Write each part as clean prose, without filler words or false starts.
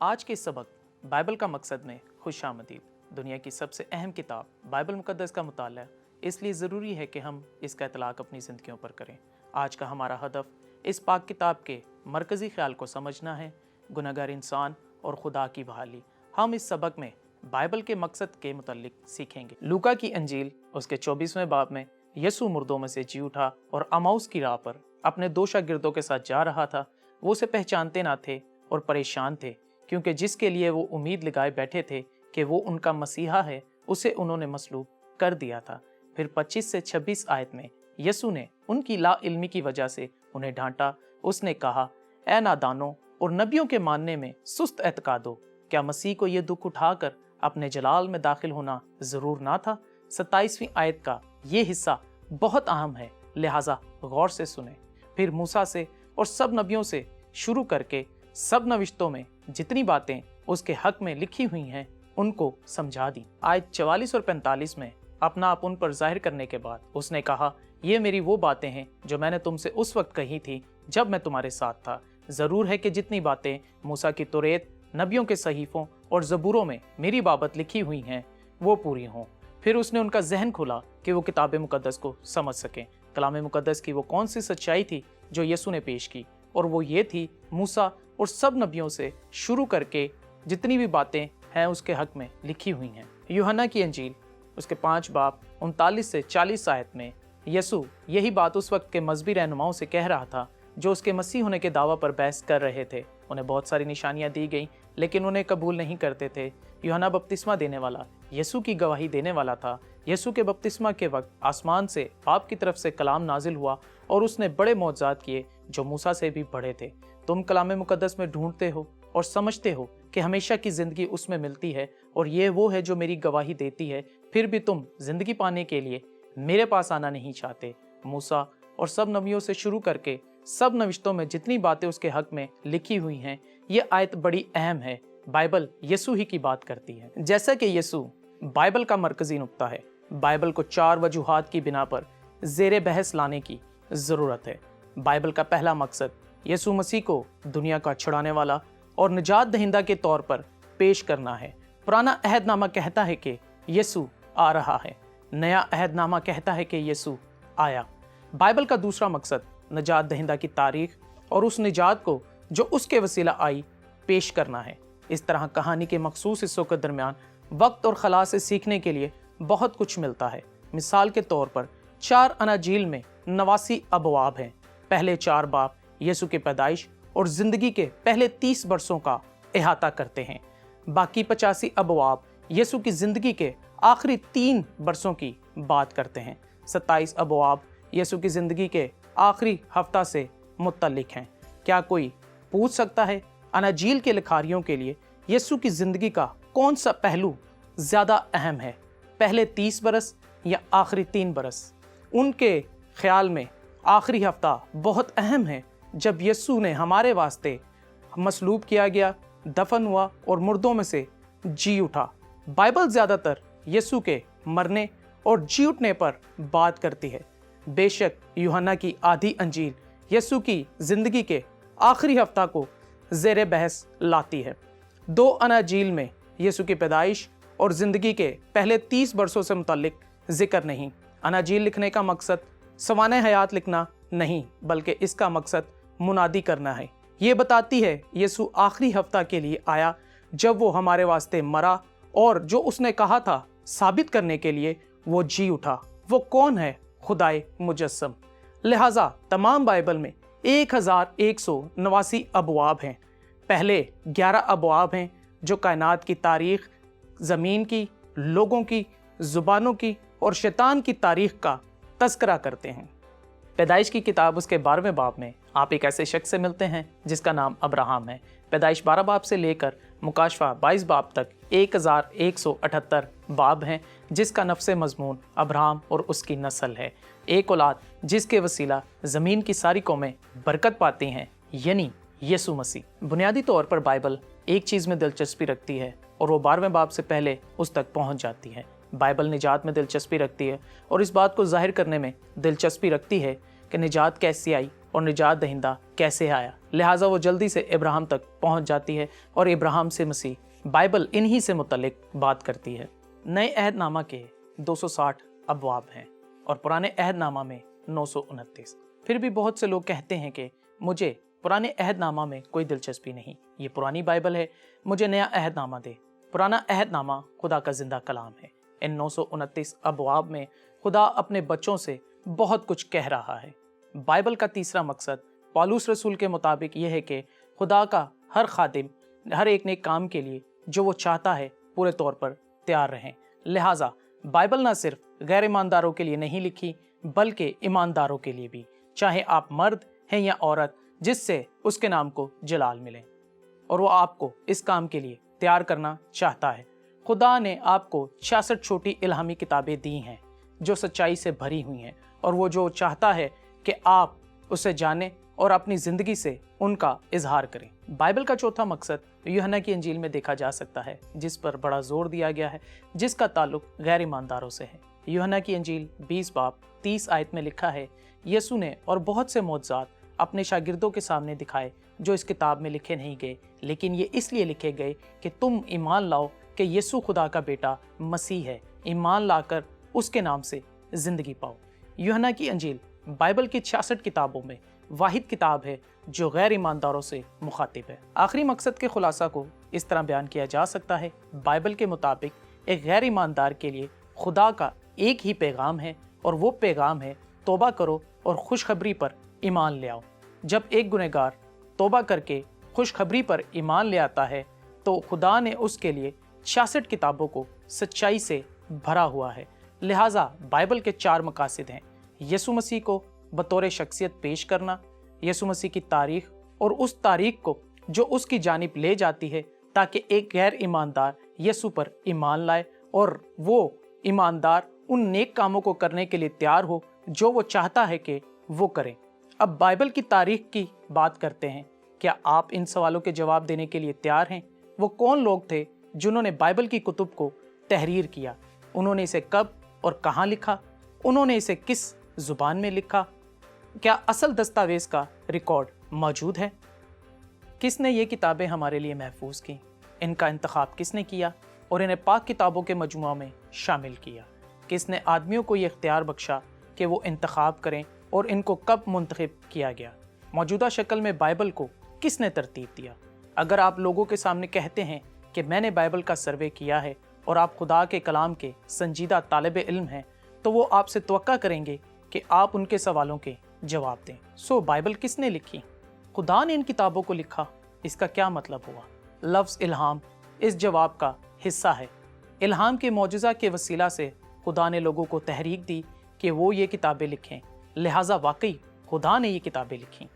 आज के सबक बाइबल का मकसद में खुशामदीद। दुनिया की सबसे अहम किताब बाइबल मुकद्दस का मुताला इसलिए ज़रूरी है कि हम इसका इतलाक़ अपनी ज़िंदगियों पर करें। आज का हमारा हदफ इस पाक किताब के मरकज़ी ख्याल को समझना है, गुनहगार इंसान और खुदा की बहाली। हम इस सबक में बाइबल के मकसद के मुतल्लिक सीखेंगे। लूका की अंजील उसके 24वें बाब में यसू मुर्दों में से जी उठा और अमाउस की राह पर अपने दो शागिर्दों के साथ जा रहा था। वो उसे पहचानते ना थे और परेशान थे, क्योंकि जिसके लिए वो उम्मीद लगाए बैठे थे कि वो उनका मसीहा है, उसे उन्होंने मसलूब कर दिया था। फिर 25 से 26 आयत में यसू ने उनकी ला इल्मी की वजह से उन्हें डांटा। उसने कहा, ए नादानों और नबियों के मानने में सुस्त एतकादो, क्या मसीह को ये दुख उठाकर अपने जलाल में दाखिल होना ज़रूर ना था? 27वीं आयत का ये हिस्सा बहुत अहम है, लिहाजा गौर से सुने। फिर मूसा से और सब नबियों से शुरू करके सब नविश्तों में जितनी बातें उसके हक में लिखी हुई हैं उनको समझा दी। आयत 44 और 45 में अपना आप उन पर जाहिर करने के बाद उसने कहा, ये मेरी वो बातें हैं जो मैंने तुमसे उस वक्त कही थी जब मैं तुम्हारे साथ था। ज़रूर है कि जितनी बातें मूसा की तौरेत, नबियों के सहीफ़ों और ज़बूरों में मेरी बाबत लिखी हुई हैं वो पूरी हों। फिर उसने उनका जहन खोला कि वो किताब मुकद्दस को समझ सकें। कलाम मुकद्दस की वो कौन सी सच्चाई थी जो यसू ने पेश की, और वो ये थी मूसा और सब नबियों से शुरू करके जितनी भी बातें हैं उसके हक में लिखी हुई हैं। यूहन्ना की अंजील उसके 5 बाब 39 से 40 आयत में यसू यही बात उस वक्त के मजहबी रहनुमाओं से कह रहा था जो उसके मसीह होने के दावा पर बहस कर रहे थे। उन्हें बहुत सारी निशानियां दी गईं, लेकिन उन्हें कबूल नहीं करते थे। यूहन्ना बपतिस्मा देने वाला यसू की गवाही देने वाला था। यसू के बपतिस्मा के वक्त आसमान से बाप की तरफ से कलाम नाजिल हुआ और उसने बड़े मौजज़ात किए जो मूसा से भी बड़े थे। तुम कलाम मुकद्दस में ढूंढते हो और समझते हो कि हमेशा की ज़िंदगी उसमें मिलती है, और ये वो है जो मेरी गवाही देती है। फिर भी तुम ज़िंदगी पाने के लिए मेरे पास आना नहीं चाहते। मूसा और सब नबियों से शुरू करके सब नविश्तों में जितनी बातें उसके हक में लिखी हुई हैं, ये आयत बड़ी अहम है। बाइबल यसू ही की बात करती है। जैसा कि यसू बाइबल का मरकज़ी नुक्ता है, बाइबल को 4 वजूहात की बिना पर ज़ेरे बहस लाने की ज़रूरत है। बाइबल का पहला मकसद यसू मसीह को दुनिया का छुड़ाने वाला और निजात दहिंदा के तौर पर पेश करना है। पुराना अहदनामा कहता है कि यसू आ रहा है, नया अहदनामा कहता है कि यसू आया। बाइबल का दूसरा मकसद निजात दहिंदा की तारीख और उस निजात को जो उसके वसीला आई पेश करना है। इस तरह कहानी के मखसूस हिस्सों के दरमियान वक्त और खला से सीखने के लिए बहुत कुछ मिलता है। मिसाल के तौर पर 4 अनाजील में 89 अबवाब हैं। पहले 4 बाब यसू के पैदाइश और ज़िंदगी के पहले 30 बरसों का अहाता करते हैं। बाकी 85 अबवाब यसू की ज़िंदगी के आखिरी 3 बरसों की बात करते हैं। 27 अबवाब यसू की ज़िंदगी के आखिरी हफ्ता से मुत्तलिक हैं। क्या कोई पूछ सकता है, अनाजील के लिखारियों के लिए यसू की ज़िंदगी का कौन सा पहलू ज़्यादा अहम है, पहले 30 बरस या आखिरी 3 बरस? उनके ख्याल में आखिरी हफ्ता बहुत अहम है, जब यसू ने हमारे वास्ते मसलूब किया गया, दफन हुआ और मुर्दों में से जी उठा। बाइबल ज़्यादातर यसू के मरने और जी उठने पर बात करती है। बेशक यूहन्ना की आधी अंजील यसू की ज़िंदगी के आखिरी हफ्ता को ज़ेरे बहस लाती है। 2 अनाजील में यसू की पैदाइश और ज़िंदगी के पहले 30 बरसों से मुताल्लिक जिक्र नहीं। अनाजील लिखने का मकसद सवाने हयात लिखना नहीं, बल्कि इसका मकसद मुनादी करना है। ये बताती है यसू आखिरी हफ्ता के लिए आया जब वो हमारे वास्ते मरा, और जो उसने कहा था साबित करने के लिए वो जी उठा। वो कौन है? खुदाए मुजस्सम। लिहाजा तमाम बाइबल में 1189 अबवाब हैं। पहले 11 अबवाब हैं जो कायनात की तारीख, ज़मीन की, लोगों की, ज़ुबानों की और शैतान की तारीख का तज़किरा करते हैं। पैदाइश की किताब उसके 12वें बाब में आप एक ऐसे शख्स से मिलते हैं जिसका नाम अब्राहम है। पैदाइश 12 बाब से लेकर मुकाशफा 22 बाब तक 1178 बाब हैं, जिसका नफ्स मज़मून अब्राहम और उसकी नस्ल है। एक औलाद जिसके वसीला ज़मीन की सारी कौमें बरकत पाती हैं, यानी यसू मसीह। बुनियादी तौर पर बाइबल एक चीज़ में दिलचस्पी रखती है और वो 12वें बाब से पहले उस तक पहुँच जाती है। बाइबल निजात में दिलचस्पी रखती है और इस बात को जाहिर करने में दिलचस्पी रखती है कि निजात कैसे आई और निजात दहिंदा कैसे आया। लिहाजा वो जल्दी से इब्राहिम तक पहुंच जाती है और इब्राहिम से मसीह। बाइबल इन्हीं से मुतल्लिक बात करती है। नए अहदनामा के 260 अबवाब हैं और पुराने अहदनामा में 929। फिर भी बहुत से लोग कहते हैं कि मुझे पुराने अहदनामा में कोई दिलचस्पी नहीं, ये पुरानी बाइबल है, मुझे नया अहदनामा दे। पुराना अहदनामा खुदा का जिंदा कलाम है। इन 929 अबवाब में खुदा अपने बच्चों से बहुत कुछ कह रहा है। बाइबल का तीसरा मकसद पौलुस रसूल के मुताबिक यह है कि खुदा का हर खादिम हर एक नेक काम के लिए जो वो चाहता है पूरे तौर पर तैयार रहें। लिहाजा बाइबल न सिर्फ गैर ईमानदारों के लिए नहीं लिखी बल्कि ईमानदारों के लिए भी, चाहे आप मर्द हैं या औरत, जिससे उसके नाम को जलाल मिले, और वो आपको इस काम के लिए तैयार करना चाहता है। खुदा ने आपको 66 छोटी इल्हामी किताबें दी हैं जो सच्चाई से भरी हुई हैं, और वो जो चाहता है कि आप उसे जानें और अपनी ज़िंदगी से उनका इजहार करें। बाइबल का चौथा मकसद यूहन्ना की इंजील में देखा जा सकता है, जिस पर बड़ा जोर दिया गया है, जिसका ताल्लुक गैर ईमानदारों से है। यूहन्ना की इंजील 20 बाब 30 आयत में लिखा है, यीशु ने और बहुत से मौजज़ात अपने शागिर्दों के सामने दिखाए जो इस किताब में लिखे नहीं गए, लेकिन ये इसलिए लिखे गए कि तुम ईमान लाओ कि यीशु खुदा का बेटा मसीह है। ईमान लाकर उसके नाम से ज़िंदगी पाओ। यूहन्ना की इंजील बाइबल की 66 किताबों में वाहिद किताब है जो गैर ईमानदारों से मुखातिब है। आखिरी मकसद के खुलासा को इस तरह बयान किया जा सकता है, बाइबल के मुताबिक एक गैर ईमानदार के लिए खुदा का एक ही पैगाम है, और वो पैगाम है तौबा करो और खुशखबरी पर ईमान ले आओ। जब एक गुनहगार तौबा करके खुशखबरी पर ईमान ले आता है तो खुदा ने उसके लिए 66 किताबों को सच्चाई से भरा हुआ है। लिहाजा बाइबल के 4 मकासद हैं: यीशु मसीह को बतौर शख्सियत पेश करना, यीशु मसीह की तारीख और उस तारीख को जो उसकी जानिब ले जाती है, ताकि एक गैर ईमानदार यीशु पर ईमान लाए और वो ईमानदार उन नेक कामों को करने के लिए तैयार हो जो वो चाहता है कि वो करें। अब बाइबल की तारीख की बात करते हैं। क्या आप इन सवालों के जवाब देने के लिए तैयार हैं? वो कौन लोग थे जिन्होंने बाइबल की कुतुब को तहरीर किया? उन्होंने इसे कब और कहाँ लिखा? उन्होंने इसे किस ज़ुबान में लिखा? क्या असल दस्तावेज़ का रिकॉर्ड मौजूद है? किसने ये किताबें हमारे लिए महफूज की? इनका इंतखाब किसने किया और इन्हें पाक किताबों के मजमुआ में शामिल किया? किसने आदमियों को ये इख्तियार बख्शा कि वो इंतखाब करें और इनको कब मुंतखब किया गया? मौजूदा शक्ल में बाइबल को किसने तरतीब दिया? अगर आप लोगों के सामने कहते हैं कि मैंने बाइबल का सर्वे किया है और आप खुदा के कलाम के संजीदा तालिब इल्म हैं, तो वो आपसे तवक्का करेंगे कि आप उनके सवालों के जवाब दें। सो बाइबल किसने लिखी? खुदा ने इन किताबों को लिखा। इसका क्या मतलब हुआ? लफ्ज़ इल्हाम इस जवाब का हिस्सा है। इल्हाम के मौजज़ा के वसीला से खुदा ने लोगों को तहरीक दी कि वो ये किताबें लिखें। लिहाजा वाकई खुदा ने ये किताबें लिखीं।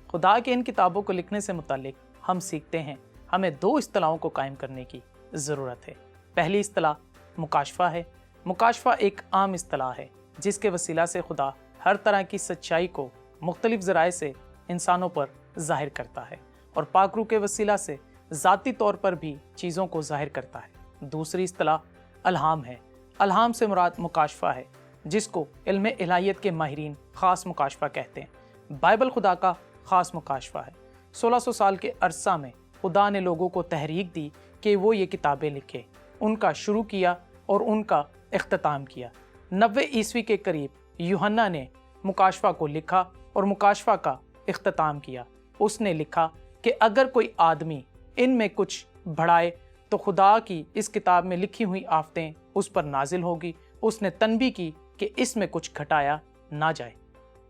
खुदा के इन किताबों को लिखने से मुताल्लिक हम सीखते हैं हमें 2 इस्तिलाहों को कायम करने की ज़रूरत है। पहली इस्तिलाह मुकाशफा है। मुकाशफा एक आम इस्तिलाह है जिसके वसीला से खुदा हर तरह की सच्चाई को मुख्तलिफ ज़राए से इंसानों पर ज़ाहिर करता है और पाकरू के वसीला से ज़ाती तौर पर भी चीज़ों को ज़ाहिर करता है। दूसरी इस्तिलाह अलहाम है। अलहाम से मुराद मुकाशफा है, जिसको इल्म इलाहियत के माहिरीन ख़ास मुकाशफा कहते हैं। बाइबल खुदा का ख़ास मुकाशफा है। 1600 साल के अरसा में खुदा ने लोगों को तहरीक दी कि वो ये किताबें लिखे, उनका शुरू किया और उनका इख्तिताम किया। 90 ईस्वी के करीब यूहन्ना ने मुकाशफा को लिखा और मुकाशफा का इख्तिताम किया। उसने लिखा कि अगर कोई आदमी इनमें कुछ बढ़ाए तो खुदा की इस किताब में लिखी हुई आफतें उस पर नाजिल होगी। उसने तनबी की कि इसमें कुछ घटाया ना जाए।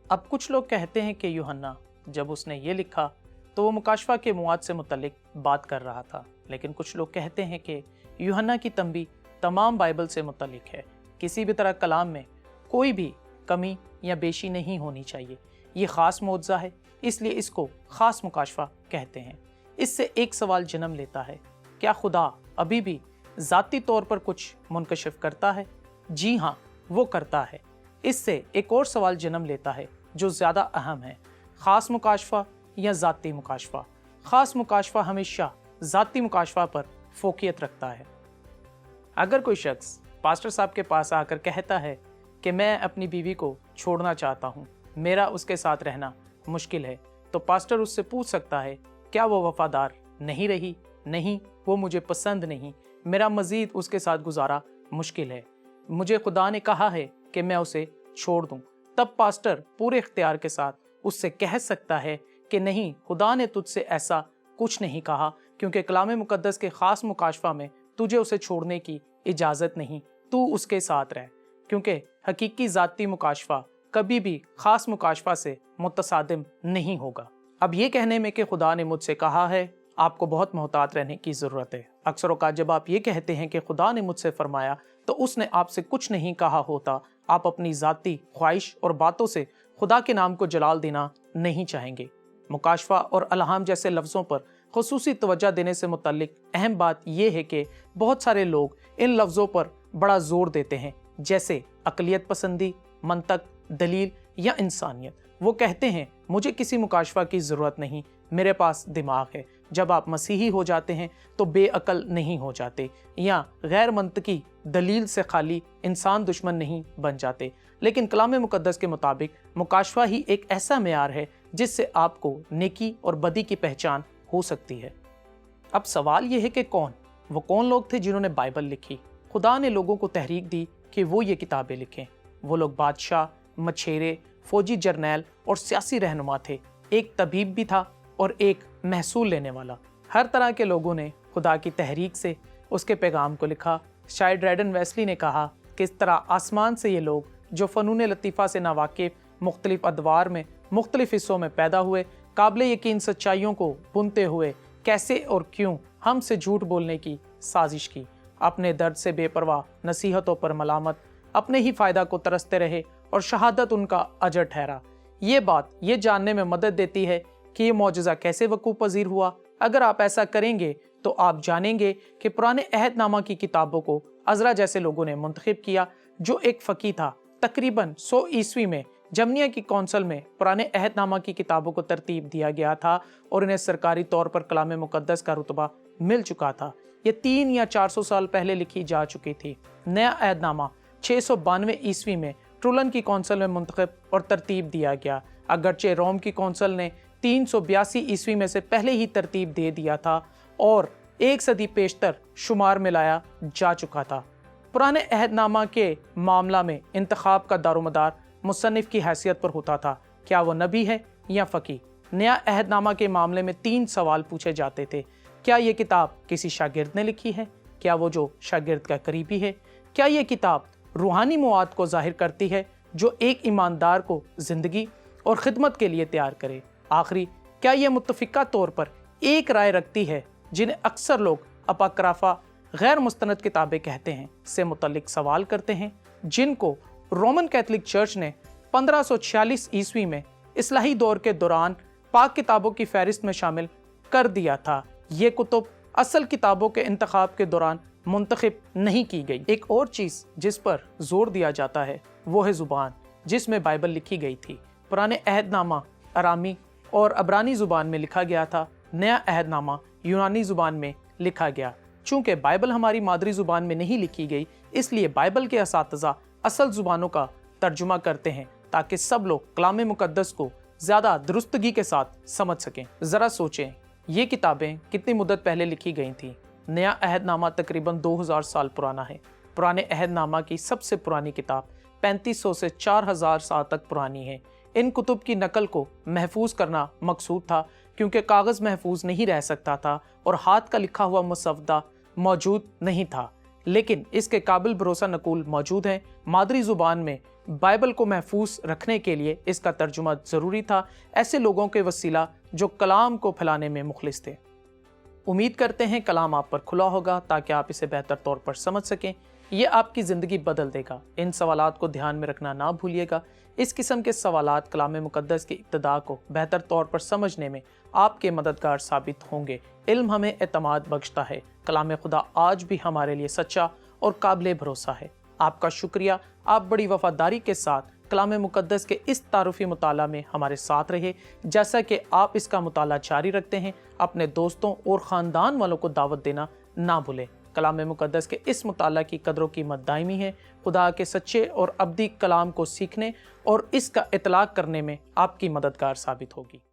अब कुछ लोग कहते हैं कि यूहन्ना जब उसने ये लिखा तो वो मुकाशफा के मुआद से मुतल्लिक बात कर रहा था, लेकिन कुछ लोग कहते हैं कि यूहन्ना की तंबी तमाम बाइबल से मुतल्लिक है। किसी भी तरह कलाम में कोई भी कमी या बेशी नहीं होनी चाहिए। ये ख़ास मौजज़ा है, इसलिए इसको ख़ास मुकाशफा कहते हैं। इससे एक सवाल जन्म लेता है, क्या खुदा अभी भी ज़ाती तौर पर कुछ मुनकशिफ करता है? जी हाँ, वो करता है। इससे एक और सवाल जन्म लेता है जो ज़्यादा अहम है, ख़ास मुकाशफा या ज़ाती मुकाशफा। ख़ास मुकाशफा हमेशा ज़ाती मुकाशफा पर फोकियत रखता है। अगर कोई शख्स पास्टर साहब के पास आकर कहता है कि मैं अपनी बीवी को छोड़ना चाहता हूँ, मेरा उसके साथ रहना मुश्किल है। तो पास्टर उससे पूछ सकता है, क्या वो वफादार नहीं रही? नहीं, वो मुझे पसंद नहीं, मेरा मजीद उसके साथ गुजारा मुश्किल है, मुझे खुदा ने कहा है कि मैं उसे छोड़ दूं। तब पास्टर पूरे इख्तियार के साथ उससे कह सकता है कि नहीं, खुदा ने तुझसे ऐसा कुछ नहीं कहा, क्योंकि कलाम मुकद्दस के ख़ास मुकाशफा में तुझे उसे छोड़ने की इजाज़त नहीं, तू उसके साथ रह। क्योंकि हकीकी ज़ाती मुकाशफा कभी भी ख़ास मुकाशफा से मुतसादिम नहीं होगा। अब ये कहने में कि खुदा ने मुझसे कहा है, आपको बहुत मोहतात रहने की ज़रूरत है। अक्सर औक़ात जब आप ये कहते हैं कि खुदा ने मुझसे फरमाया, तो उसने आपसे कुछ नहीं कहा होता। आप अपनी ज़ाती ख्वाहिश और बातों से खुदा के नाम को जलाल देना नहीं चाहेंगे। मुकाशफा और अलहाम जैसे लफ्ज़ों पर ख़ुसूसी तवज्जो देने से मुतल्लिक अहम बात यह है कि बहुत सारे लोग इन लफ्ज़ों पर बड़ा ज़ोर देते हैं, जैसे अक़लियत पसंदी, मंतक, दलील या इंसानियत। वो कहते हैं, मुझे किसी मुकाशफा की ज़रूरत नहीं, मेरे पास दिमाग है। जब आप मसीही हो जाते हैं तो बेअकल नहीं हो जाते, या गैर मंतकी दलील से खाली इंसान दुश्मन नहीं बन जाते। लेकिन कलाम मुकद्दस के मुताबिक मुकाशफा ही एक ऐसा मेयार है जिससे आपको नेकी और बदी की पहचान हो सकती है। अब सवाल यह है कि वो कौन लोग थे जिन्होंने बाइबल लिखी? खुदा ने लोगों को तहरीक दी कि वो ये किताबें लिखें। वो लोग बादशाह, मछेरे, फौजी जर्नैल और सियासी रहनुमा थे। एक तबीब भी था और एक महसूल लेने वाला। हर तरह के लोगों ने खुदा की तहरीक से उसके पैगाम को लिखा। शायद रेडन वेस्ली ने कहा कि इस तरह आसमान से ये लोग जो फ़नून लतीफ़ा से नावाकिफ़, मुख्तलिफ अदवार में मुख्तलिफ हिस्सों में पैदा हुए, काबिल यकीन सच्चाइयों को बुनते हुए कैसे और क्यों हमसे झूठ बोलने की साजिश की। अपने दर्द से बेपरवाह, नसीहतों पर मलामत, अपने ही फ़ायदा को तरसते रहे और शहादत उनका अजर ठहरा। ये बात ये जानने में मदद देती है कि ये मौजज़ा कैसे वक़ूफ़ पज़ीर हुआ। अगर आप ऐसा करेंगे तो आप जानेंगे कि पुराने अहदनामा की किताबों को अज़रा जैसे लोगों ने मुंतखब किया, जो एक फ़कीह था। तकरीबन 100 ईस्वी में जमनिया की कौंसल में पुराने अहदनामा की किताबों को तरतीब दिया गया था और इन्हें सरकारी तौर पर कलाम मुकद्दस का रुतबा मिल चुका था। ये 300 या 400 साल पहले लिखी जा चुकी थी। नया अहदनामा 692 ईस्वी में ट्रुलन की कौंसल में मुंतखब और तरतीब दिया गया, अगरचे रोम की कौंसल ने 382 ईस्वी में से पहले ही तरतीब दे दिया था और 1 सदी पेशतर शुमार में लाया जा चुका था। पुराने अहदनामा के मामला में इंतखाब का दारोमदार मुसन्निफ की हैसियत पर होता था, क्या वो नबी है या फ़कीह। नया अहदनामा के मामले में 3 सवाल पूछे जाते थे। क्या ये किताब किसी शागिर्द ने लिखी है? क्या वो जो शागिर्द का करीबी है? क्या ये किताब रूहानी मवाद को ज़ाहिर करती है जो एक ईमानदार को ज़िंदगी और ख़िदमत के लिए तैयार करे? आखिरी, क्या ये मुत्तफ़िका तौर पर एक राय रखती है जिन्हें अक्सर लोग अपाक्राफा गैर मुस्तनद किताबें कहते हैं से मुतल्लिक सवाल करते हैं, जिनको रोमन कैथलिक चर्च ने 1546 ईस्वी में इस्लाही दौर के दौरान पाक किताबों की फहरिस्त में शामिल कर दिया था। ये कुतुब असल किताबों के इंतखाब के दौरान मुंतखब नहीं की गई। एक और चीज़ जिस पर जोर दिया जाता है वो है ज़ुबान जिसमें बाइबल लिखी गई थी। पुराने अहदनामा अरामी और अब्रानी ज़ुबान में लिखा गया था, नया अहदनामा यूनानी ज़ुबान में लिखा गया। चूँकि बाइबल हमारी मादरी ज़ुबान में नहीं लिखी गई, इसलिए बाइबल के असातिज़ा असल ज़ुबानों का तर्जुमा करते हैं ताकि सब लोग कलाम मुकद्दस को ज़्यादा दुरुस्तगी के साथ समझ सकें। ज़रा सोचें, ये किताबें कितनी मुद्दत पहले लिखी गई थीं। नया अहदनामा तकरीबन 2000 साल पुराना है। पुराने अहदनामा की सबसे पुरानी किताब 3500 से 4000 साल तक पुरानी है। इन कुतुब की नकल को महफूज करना मकसूद था, क्योंकि कागज़ महफूज नहीं रह सकता था और हाथ का लिखा हुआ मुसव्वदा मौजूद नहीं था। लेकिन इसके काबिल भरोसा नकूल मौजूद हैं। मादरी ज़ुबान में बाइबल को महफूज रखने के लिए इसका तर्जुमा ज़रूरी था, ऐसे लोगों के वसीला जो कलाम को फैलाने में मुखलिस थे। उम्मीद करते हैं कलाम आप पर खुला होगा ताकि आप इसे बेहतर तौर पर समझ सकें। ये आपकी ज़िंदगी बदल देगा। इन सवालात को ध्यान में रखना ना भूलिएगा। इस किस्म के सवालात कलाम मुकद्दस की इब्तिदा को बेहतर तौर पर समझने में आपके मददगार साबित होंगे। इल्म हमें एतमाद बख्शता है। कलाम खुदा आज भी हमारे लिए सच्चा और काबिल भरोसा है। आपका शुक्रिया, आप बड़ी वफादारी के साथ कलाम मुकद्दस के इस तारुफी मुताला में हमारे साथ रहे। जैसा कि आप इसका मुताला जारी रखते हैं, अपने दोस्तों और ख़ानदान वालों को दावत देना ना भूलें। کلام مقدس کے اس مطالعہ کی قدر و قیمت دائمی ہے۔ خدا کے سچے اور ابدی کلام کو سیکھنے اور اس کا اطلاق کرنے میں آپ کی مددگار ثابت ہوگی۔